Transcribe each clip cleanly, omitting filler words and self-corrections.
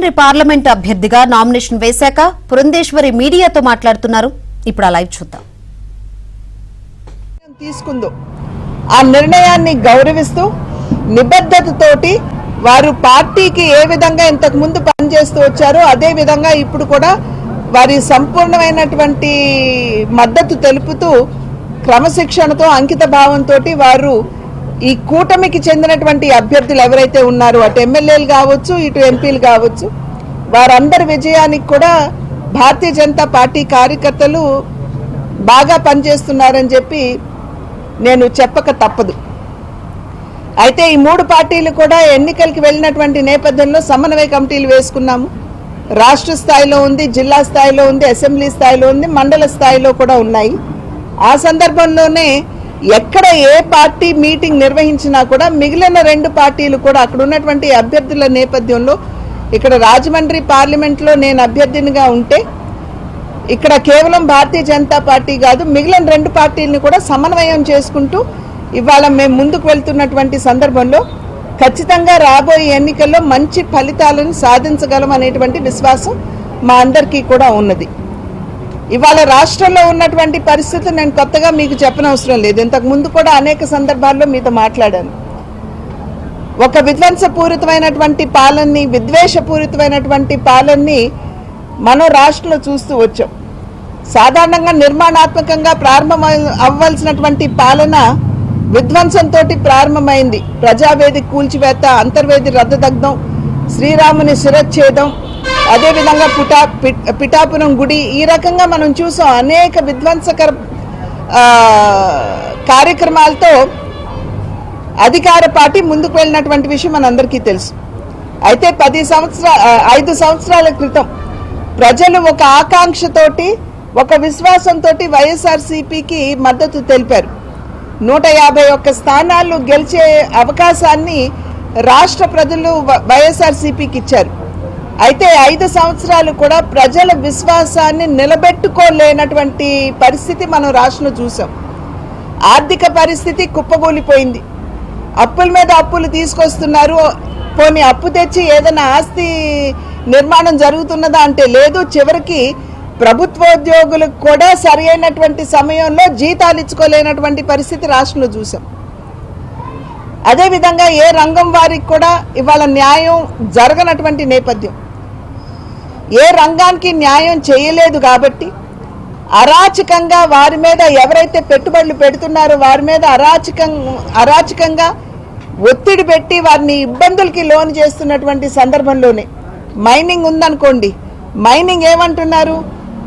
Rajahmundry parliament అభ్యర్థిగా nomination వేశాక పురంధేశ్వరి మీడియాతో మాట్లాడుతున్నారు. ఇప్పుడు ఆ లైవ్ చూద్దాం. తీసుకుందో ఆ నిర్ణయాన్ని గౌరవిస్తూ నిబద్ధతతోటి వారు పార్టీకి ఏ విధంగా ఇంతకు ముందు పనిచేస్తూ వచ్చారో అదే విధంగా ఇప్పుడు కూడా వారి సంపూర్ణమైనటువంటి మద్దతు తెలుపుతూ క్రమశిక్షణతో అంకిత భావంతో వారు ఈ కూటమికి చెందినటువంటి అభ్యర్థులు ఎవరైతే ఉన్నారో అటు ఎమ్మెల్యేలు కావచ్చు ఇటు ఎంపీలు కావచ్చు వారందరి విజయానికి కూడా భారతీయ జనతా పార్టీ కార్యకర్తలు బాగా పనిచేస్తున్నారని చెప్పి నేను చెప్పక తప్పదు. అయితే ఈ మూడు పార్టీలు కూడా ఎన్నికలకు వెళ్ళినటువంటి నేపథ్యంలో సమన్వయ కమిటీలు వేసుకున్నాము. రాష్ట్ర స్థాయిలో ఉంది, జిల్లా స్థాయిలో ఉంది, అసెంబ్లీ స్థాయిలో ఉంది, మండల స్థాయిలో కూడా ఉన్నాయి. ఆ సందర్భంలోనే ఎక్కడ ఏ పార్టీ మీటింగ్ నిర్వహించినా కూడా మిగిలిన రెండు పార్టీలు కూడా అక్కడ ఉన్నటువంటి అభ్యర్థుల నేపథ్యంలో ఇక్కడ రాజమండ్రి పార్లమెంట్లో నేను అభ్యర్థినిగా ఉంటే ఇక్కడ కేవలం భారతీయ జనతా పార్టీ కాదు మిగిలిన రెండు పార్టీలను కూడా సమన్వయం చేసుకుంటూ ఇవాళ మేము ముందుకు వెళ్తున్నటువంటి సందర్భంలో ఖచ్చితంగా రాబోయే ఎన్నికల్లో మంచి ఫలితాలను సాధించగలం అనేటువంటి విశ్వాసం మా అందరికీ కూడా ఉన్నది. ఇవాళ రాష్ట్రంలో ఉన్నటువంటి పరిస్థితులు నేను కొత్తగా మీకు చెప్పనవసరం లేదు. ఇంతకు ముందు కూడా అనేక సందర్భాల్లో మీతో మాట్లాడాను. ఒక విధ్వంసపూరితమైనటువంటి పాలనని, విద్వేషపూరితమైనటువంటి పాలనని మనం రాష్ట్రంలో చూస్తూ వచ్చాం. సాధారణంగా నిర్మాణాత్మకంగా ప్రారంభం అవ్వాల్సినటువంటి పాలన విధ్వంసంతో ప్రారంభమైంది. ప్రజావేది కూల్చివేత, అంతర్వేది రద్దదగ్ధం, శ్రీరాముని శిరచ్ఛేదం, అదేవిధంగా పిఠాపురం గుడి, ఈ రకంగా మనం చూసాం. అనేక విధ్వంసకర కార్యక్రమాలతో అధికార పార్టీ ముందుకు వెళ్ళినటువంటి విషయం మనందరికీ తెలుసు. అయితే 5 సంవత్సరాల క్రితం ప్రజలు ఒక ఆకాంక్షతోటి, ఒక విశ్వాసంతో వైఎస్ఆర్సీపీకి మద్దతు తెలిపారు. 151 స్థానాలు గెలిచే అవకాశాన్ని రాష్ట్ర ప్రజలు వైఎస్ఆర్సీపీకి ఇచ్చారు. అయితే 5 సంవత్సరాలు కూడా ప్రజల విశ్వాసాన్ని నిలబెట్టుకోలేనటువంటి పరిస్థితి మనం రాష్ట్రంలో చూసాం. ఆర్థిక పరిస్థితి కుప్పగూలిపోయింది. అప్పుల మీద అప్పులు తీసుకొస్తున్నారు. పోనీ అప్పు తెచ్చి ఏదైనా ఆస్తి నిర్మాణం జరుగుతున్నదా అంటే లేదు. చివరికి ప్రభుత్వోద్యోగులకు కూడా సరి అయినటువంటి సమయంలో జీతాలు ఇచ్చుకోలేనటువంటి పరిస్థితి రాష్ట్రంలో చూసాం. అదేవిధంగా ఏ రంగం వారికి కూడా ఇవాళ న్యాయం జరగనటువంటి నేపథ్యం. ఏ రంగానికి న్యాయం చేయలేదు కాబట్టి అరాచకంగా వారి మీద ఎవరైతే పెట్టుబడులు పెడుతున్నారో వారి మీద అరాచకంగా ఒత్తిడి పెట్టి వారిని ఇబ్బందులకి లోన్ చేస్తున్నటువంటి సందర్భంలోనే మైనింగ్ ఉందనుకోండి, మైనింగ్ ఏమంటున్నారు,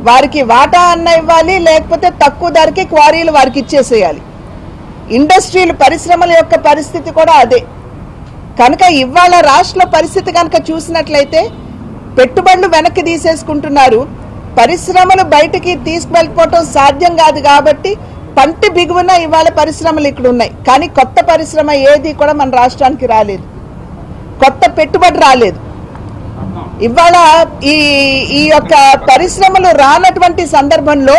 వారికి వాటా అన్న ఇవ్వాలి, లేకపోతే తక్కువ ధరకి క్వారీలు వారికి ఇచ్చేసేయాలి. ఇండస్ట్రీలు, పరిశ్రమల యొక్క పరిస్థితి కూడా అదే. కనుక ఇవాళ రాష్ట్ర పరిస్థితి కనుక చూసినట్లయితే పెట్టుబడులు వెనక్కి తీసేసుకుంటున్నారు. పరిశ్రమలు బయటికి తీసుకువెళ్ళిపోవటం సాధ్యం కాదు కాబట్టి పంటి బిగువున ఇవాళ పరిశ్రమలు ఇక్కడ ఉన్నాయి. కానీ కొత్త పరిశ్రమ ఏది కూడా మన రాష్ట్రానికి రాలేదు, కొత్త పెట్టుబడి రాలేదు. ఇవాళ ఈ యొక్క పరిశ్రమలు రానటువంటి సందర్భంలో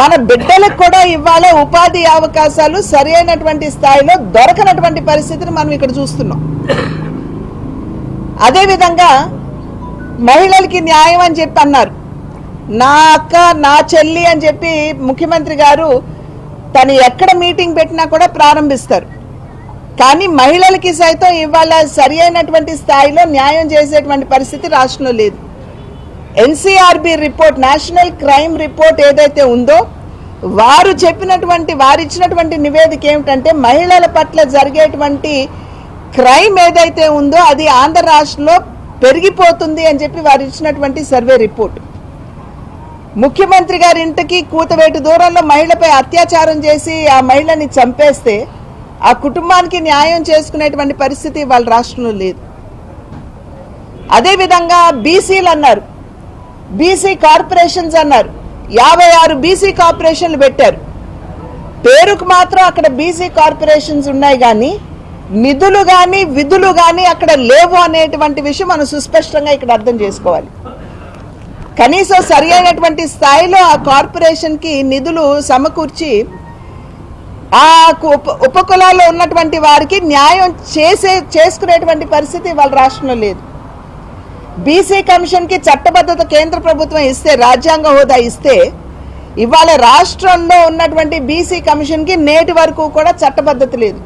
మన బిడ్డలకు కూడా ఇవాళ ఉపాధి అవకాశాలు సరి అయినటువంటి స్థాయిలో దొరకనటువంటి పరిస్థితిని మనం ఇక్కడ చూస్తున్నాం. అదేవిధంగా మహిళలకి న్యాయం అని చెప్పి అన్నారు. నా అక్క, నా చెల్లి అని చెప్పి ముఖ్యమంత్రి గారు తను ఎక్కడ మీటింగ్ పెట్టినా కూడా ప్రారంభిస్తారు. కానీ మహిళలకి సైతం ఇవాళ సరి అయినటువంటి స్థాయిలో న్యాయం చేసేటువంటి పరిస్థితి రాష్ట్రంలో లేదు. NCRB report, national crime report ఏదైతే ఉందో వారు ఇచ్చినటువంటి నివేదిక ఏమిటంటే మహిళల పట్ల జరిగేటువంటి క్రైమ్ ఏదైతే ఉందో అది ఆంధ్ర రాష్ట్రంలో పెరిగిపోతుంది అని చెప్పి వారు ఇచ్చినటువంటి సర్వే రిపోర్ట్. ముఖ్యమంత్రి గారి ఇంటికి కూతవేటు దూరంలో మహిళపై అత్యాచారం చేసి ఆ మహిళని చంపేస్తే ఆ కుటుంబానికి న్యాయం చేసుకునేటువంటి పరిస్థితి వాళ్ళ రాష్ట్రంలో లేదు. అదేవిధంగా బీసీలు అన్నారు, బీసీ కార్పొరేషన్స్ అన్నారు. 56 బీసీ కార్పొరేషన్లు పెట్టారు. పేరుకు మాత్రం అక్కడ బీసీ కార్పొరేషన్స్ ఉన్నాయి కానీ నిధులు కానీ విధులు కానీ అక్కడ లేవు అనేటువంటి విషయం మనం సుస్పష్టంగా ఇక్కడ అర్థం చేసుకోవాలి. కనీసం సరి అయినటువంటి స్థాయిలో ఆ కార్పొరేషన్కి నిధులు సమకూర్చి ఆ ఉపకులాల్లో ఉన్నటువంటి వారికి న్యాయం చేసుకునేటువంటి పరిస్థితి వాళ్ళ రాష్ట్రంలో లేదు. బీసీ కమిషన్కి చట్టబద్ధత కేంద్ర ప్రభుత్వం ఇస్తే, రాజ్యాంగ హోదా ఇస్తే, ఇవాళ రాష్ట్రంలో ఉన్నటువంటి బీసీ కమిషన్కి నేటి వరకు కూడా చట్టబద్ధత లేదు.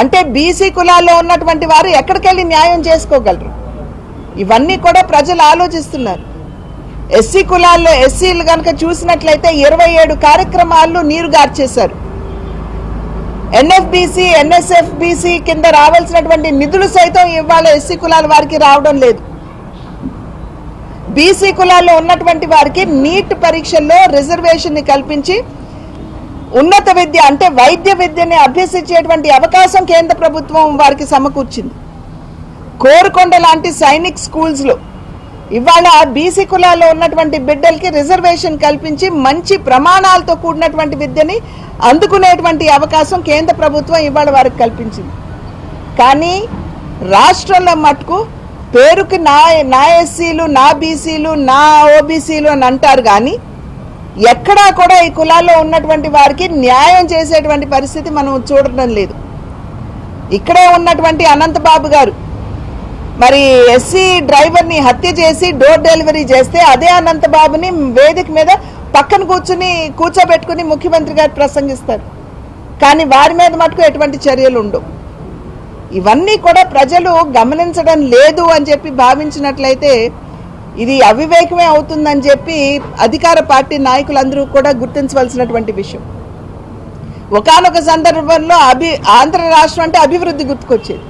అంటే బీసీ కులాల్లో ఉన్నటువంటి వారు ఎక్కడికెళ్ళి న్యాయం చేసుకోగలరు? ఇవన్నీ కూడా ప్రజలు ఆలోచిస్తున్నారు. ఎస్సీ కులాల్లో ఎస్సీలు కనుక చూసినట్లయితే 27 కార్యక్రమాలు నీరుగార్చేశారు. ఎన్ఎఫ్బిసి, ఎన్ఎస్ఎఫ్బిసి కింద రావాల్సినటువంటి నిధులు సైతం ఇవాళ ఎస్సీ కులాల వారికి రావడం లేదు. బీసీ కులాల్లో ఉన్నటువంటి వారికి నీట్ పరీక్షల్లో రిజర్వేషన్ ని కల్పించి ఉన్నత విద్య అంటే వైద్య విద్యని అభ్యసించేటువంటి అవకాశం కేంద్ర ప్రభుత్వం వారికి సమకూర్చింది. కోరుకొండ లాంటి సైనిక్ స్కూల్స్ లో ఇవాళ బీసీ కులాల్లో ఉన్నటువంటి బిడ్డలకి రిజర్వేషన్ కల్పించి మంచి ప్రమాణాలతో కూడినటువంటి విద్యని అందుకునేటువంటి అవకాశం కేంద్ర ప్రభుత్వం ఇవాళ వారికి కల్పించింది. కానీ రాష్ట్రంలో మటుకు పేరుకి నా ఎస్సీలు, నా బీసీలు, నా ఓబీసీలు అని అంటారు, కానీ ఎక్కడా కూడా ఈ కులాల్లో ఉన్నటువంటి వారికి న్యాయం చేసేటువంటి పరిస్థితి మనం చూడటం లేదు. ఇక్కడే ఉన్నటువంటి అనంతబాబు గారు మరి ఎస్సీ డ్రైవర్ని హత్య చేసి డోర్ డెలివరీ చేస్తే అదే అనంతబాబుని వేదిక మీద పక్కన కూర్చోబెట్టుకుని ముఖ్యమంత్రి గారు ప్రసంగిస్తారు, కానీ వారి మీద మటుకు ఎటువంటి చర్యలు ఉండవు. ఇవన్నీ కూడా ప్రజలు గమనించడం లేదు అని చెప్పి భావించినట్లయితే ఇది అవివేకమే అవుతుందని చెప్పి అధికార పార్టీ నాయకులందరూ కూడా గుర్తించవలసినటువంటి విషయం. ఒకానొక సందర్భంలో ఆంధ్ర రాష్ట్రం అంటే అభివృద్ధి గుర్తుకొచ్చేది,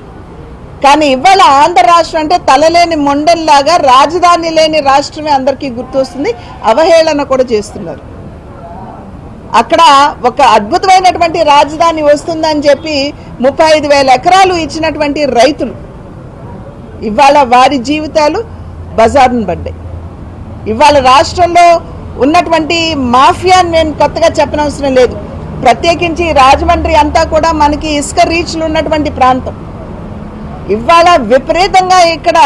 కానీ ఇవాళ ఆంధ్ర రాష్ట్రం అంటే తలలేని మొండల్లాగా రాజధాని లేని రాష్ట్రమే అందరికీ గుర్తొస్తుంది. అవహేళన కూడా చేస్తున్నారు. అక్కడ ఒక అద్భుతమైనటువంటి రాజధాని వస్తుందని చెప్పి 35,000 ఎకరాలు ఇచ్చినటువంటి రైతులు ఇవాళ వారి జీవితాలు బజారును పడ్డాయి. ఇవాళ రాష్ట్రంలో ఉన్నటువంటి మాఫియాని నేను కొత్తగా చెప్పనవసరం లేదు. ప్రత్యేకించి రాజమండ్రి అంతా కూడా మనకి ఇసుక రీచ్లు ఉన్నటువంటి ప్రాంతం. ఇవాళ విపరీతంగా ఇక్కడ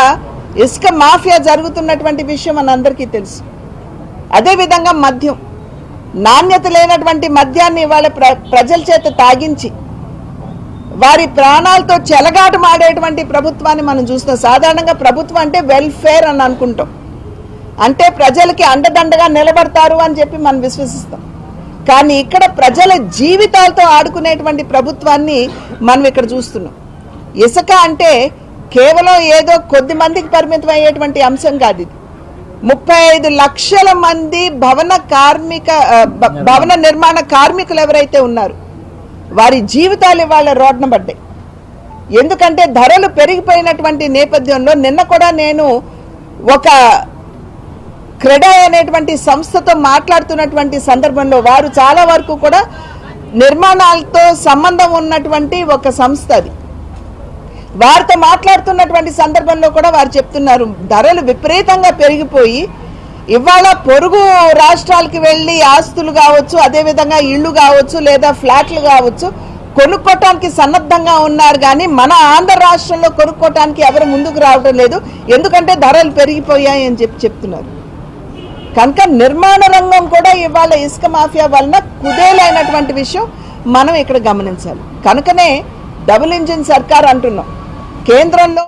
ఇసుక మాఫియా జరుగుతున్నటువంటి విషయం మనందరికీ తెలుసు. అదేవిధంగా మద్యం, నాణ్యత లేనటువంటి మద్యాన్ని ఇవాళ ప్రజల చేత తాగించి వారి ప్రాణాలతో చెలగాట మాడేటువంటి ప్రభుత్వాన్ని మనం చూస్తున్నాం. సాధారణంగా ప్రభుత్వం అంటే వెల్ఫేర్ అని అనుకుంటాం, అంటే ప్రజలకి అండదండగా నిలబడతారు అని చెప్పి మనం విశ్వసిస్తాం. కానీ ఇక్కడ ప్రజల జీవితాలతో ఆడుకునేటువంటి ప్రభుత్వాన్ని మనం ఇక్కడ చూస్తున్నాం. ఇసుక అంటే కేవలం ఏదో కొద్ది మందికి పరిమితం అయ్యేటువంటి అంశం కాదు. ఇది 35 లక్షల మంది భవన నిర్మాణ కార్మికులు ఎవరైతే ఉన్నారు వారి జీవితాలు ఇవాళ రోడ్న పడ్డాయి. ఎందుకంటే ధరలు పెరిగిపోయినటువంటి నేపథ్యంలో నిన్న కూడా నేను ఒక క్రెడా అనేటువంటి సంస్థతో మాట్లాడుతున్నటువంటి సందర్భంలో వారు చాలా వరకు కూడా నిర్మాణాలతో సంబంధం ఉన్నటువంటి ఒక సంస్థ అది. వారితో మాట్లాడుతున్నటువంటి సందర్భంలో కూడా వారు చెప్తున్నారు ధరలు విపరీతంగా పెరిగిపోయి ఇవాళ పొరుగు రాష్ట్రాలకి వెళ్ళి ఆస్తులు కావచ్చు, అదేవిధంగా ఇళ్ళు కావచ్చు, లేదా ఫ్లాట్లు కావచ్చు కొనుక్కోవటానికి సన్నద్ధంగా ఉన్నారు, కానీ మన ఆంధ్ర రాష్ట్రంలో కొనుక్కోవటానికి ఎవరు ముందుకు రావడం లేదు. ఎందుకంటే ధరలు పెరిగిపోయాయి అని చెప్తున్నారు. కనుక నిర్మాణ రంగం కూడా ఇవాళ ఇసుక మాఫియా వలన కుదేలైనటువంటి విషయం మనం ఇక్కడ గమనించాలి. కనుకనే డబుల్ ఇంజిన్ సర్కార్ అంటున్నాం. కేంద్రంలో